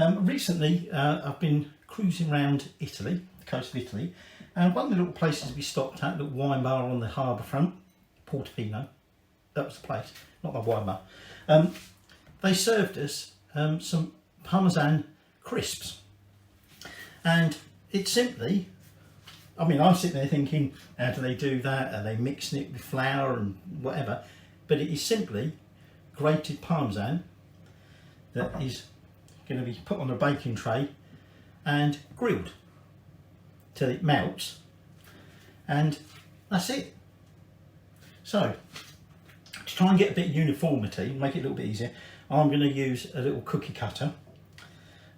Recently I've been cruising around Italy, the coast of Italy, and one of the little places we stopped at, a little wine bar on the harbour front, Portofino, that was the place, not the wine bar. They served us some Parmesan crisps, and it's simply, I mean, I'm sitting there thinking, how do they do that? Are they mixing it with flour and whatever? But it is simply grated Parmesan that is going to be put on a baking tray and grilled till it melts, and that's it. So to try and get a bit of uniformity, make it a little bit easier, I'm going to use a little cookie cutter.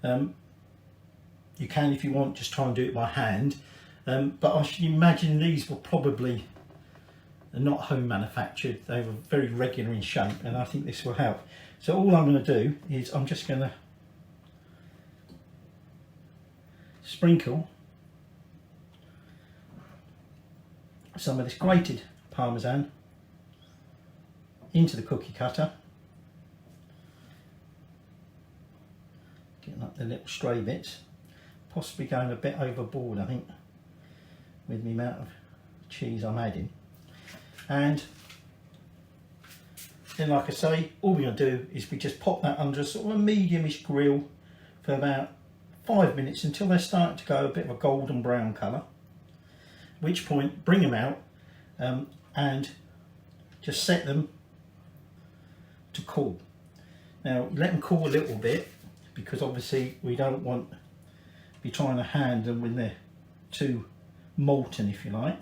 You can, if you want, just try and do it by hand, but I should imagine these were probably not home manufactured. They were very regular in shape, and I think this will help. So all I'm going to do is I'm just going to sprinkle some of this grated Parmesan into the cookie cutter, getting up the little stray bits, possibly going a bit overboard I think with the amount of cheese I'm adding. And then, like I say, all we're going to do is we just pop that under a sort of a medium-ish grill for about 5 minutes until they're starting to go a bit of a golden brown colour, at which point bring them out and just set them to cool. Now let them cool a little bit, because obviously we don't want to be trying to hand them when they're too molten, if you like.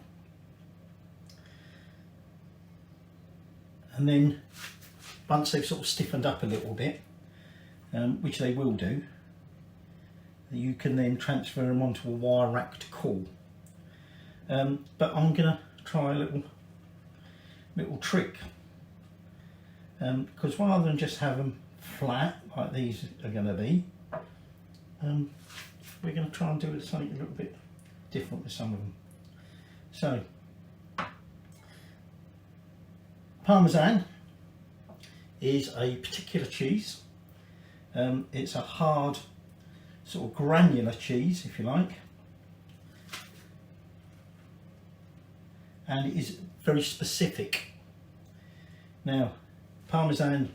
And then once they've sort of stiffened up a little bit, which they will do, you can then transfer them onto a wire rack to cool. But I'm going to try a little trick, because rather than just have them flat like these are going to be, we're going to try and do something a little bit different with some of them. So Parmesan is a particular cheese. It's a hard sort of granular cheese, if you like, and it is very specific. Now Parmesan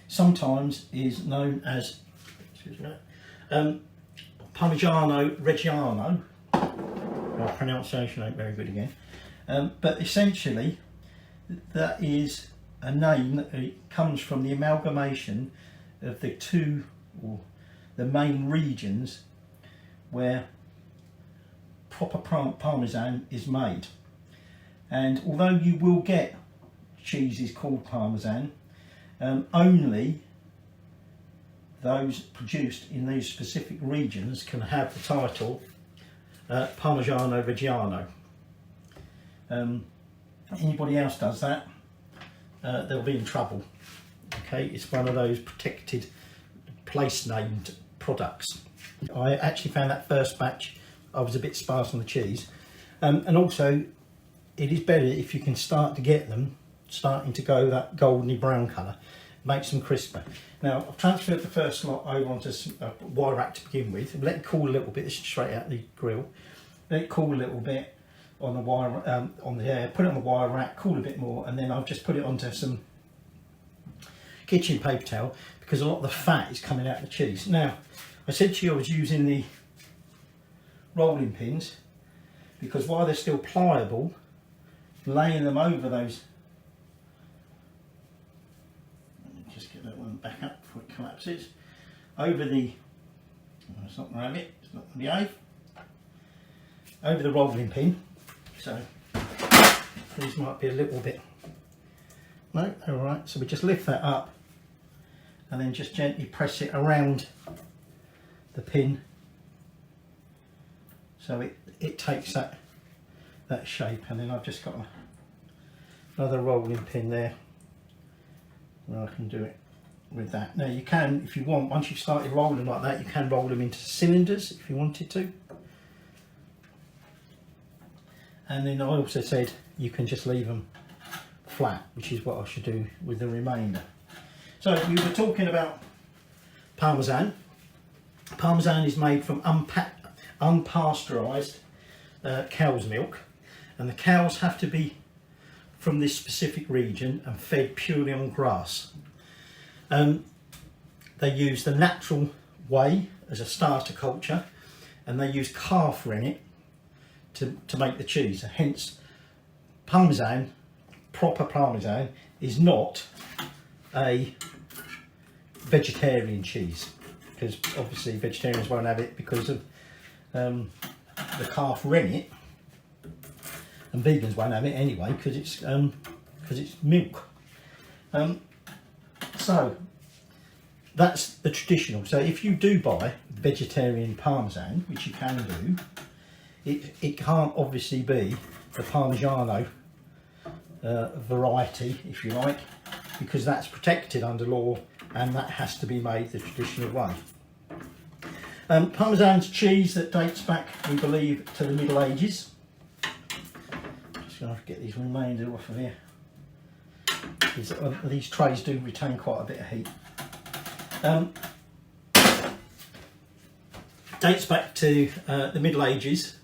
sometimes is known as Parmigiano Reggiano. My pronunciation ain't very good again, but essentially that is a name that it comes from the amalgamation of the two, or the main regions where proper Parmesan is made. And although you will get cheeses called Parmesan, only those produced in these specific regions can have the title Parmigiano Reggiano. Anybody else does that, they'll be in trouble. Okay, it's one of those protected place named products. I actually found that first batch I was a bit sparse on the cheese, and also it is better if you can start to get them starting to go that goldeny brown colour, makes them crisper. Now I've transferred the first lot over onto a wire rack to begin with, let it cool a little bit. This is straight out the grill. Let it cool a little bit on the wire, on the air, put it on the wire rack, cool a bit more, and then I've just put it onto some kitchen paper towel, because a lot of the fat is coming out of the cheese. Now I said to you I was using the rolling pins, because while they're still pliable, laying them over those, let me just get that one back up before it collapses, over the, oh, it's not going to have it, it's not going to behave, over the rolling pin. So these might be a little bit, no, all right. So we just lift that up and then just gently press it around the pin, so it takes that shape. And then I've just got another rolling pin there where I can do it with that. Now you can, if you want, once you've started rolling like that, you can roll them into cylinders if you wanted to. And then I also said you can just leave them flat, which is what I should do with the remainder. So we were talking about Parmesan. Parmesan is made from unpasteurised cow's milk, and the cows have to be from this specific region and fed purely on grass. They use the natural way as a starter culture, and they use calf rennet to make the cheese. Hence, Parmesan, proper Parmesan, is not a vegetarian cheese, because obviously vegetarians won't have it because of the calf rennet, and vegans won't have it anyway because it's milk. So that's the traditional. So if you do buy vegetarian Parmesan, which you can do, it can't obviously be the Parmigiano variety, if you like, because that's protected under law, and that has to be made the traditional way. Parmesan's cheese that dates back, we believe, to the Middle Ages. Just going to have to get these remainders off of here. These trays do retain quite a bit of heat. Dates back to the Middle Ages,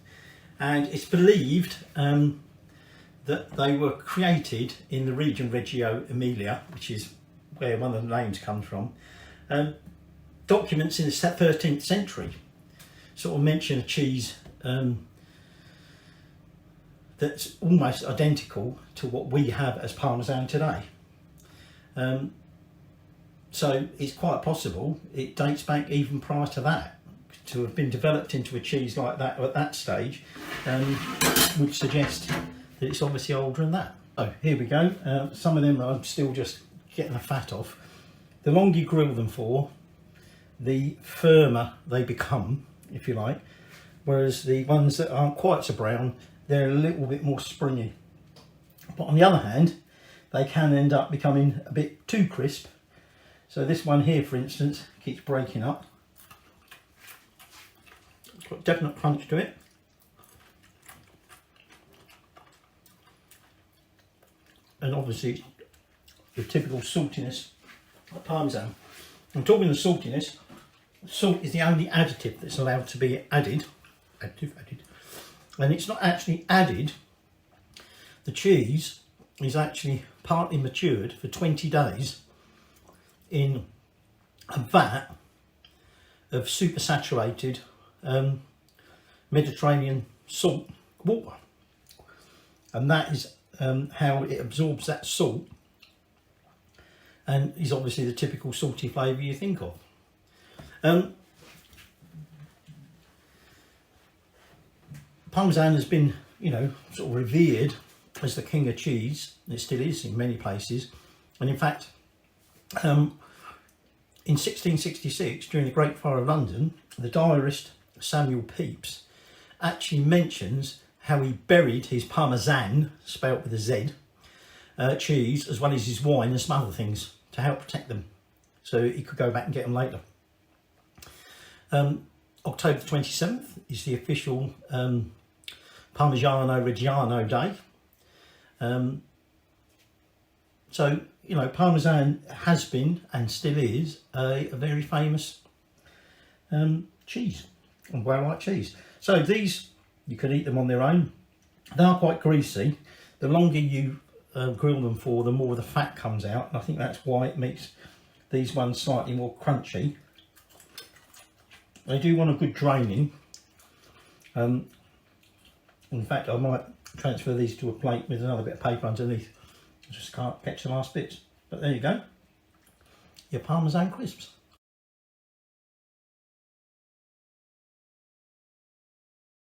and it's believed that they were created in the region Reggio Emilia, which is where one of the names comes from. Documents in the 13th century sort of mention a cheese that's almost identical to what we have as Parmesan today. So it's quite possible it dates back even prior to that, to have been developed into a cheese like that at that stage, would suggest that it's obviously older than that. Oh, here we go. Some of them I'm still just getting the fat off. The longer you grill them for, the firmer they become, if you like, whereas the ones that aren't quite so brown, they're a little bit more springy. But on the other hand, they can end up becoming a bit too crisp. So this one here, for instance, keeps breaking up. It's got definite crunch to it. And obviously the typical saltiness of Parmesan. I'm talking the saltiness. Salt is the only additive that's allowed to be added. And it's not actually added. The cheese is actually partly matured for 20 days in a vat of supersaturated Mediterranean salt water, and that is how it absorbs that salt, and is obviously the typical salty flavour you think of. Parmesan has been, you know, sort of revered as the king of cheese. It still is in many places, and in fact, in 1666, during the Great Fire of London, the diarist Samuel Pepys actually mentions how he buried his Parmesan, spelt with a Z, cheese, as well as his wine and some other things to help protect them, so he could go back and get them later. October 27th is the official Parmigiano Reggiano Day. So, you know, Parmesan has been and still is a very famous cheese, and well-liked cheese. So these, you could eat them on their own. They are quite greasy. The longer you grill them for, the more the fat comes out, and I think that's why it makes these ones slightly more crunchy. They do want a good draining. In fact, I might transfer these to a plate with another bit of paper underneath. I just can't catch the last bits. But there you go, your Parmesan crisps.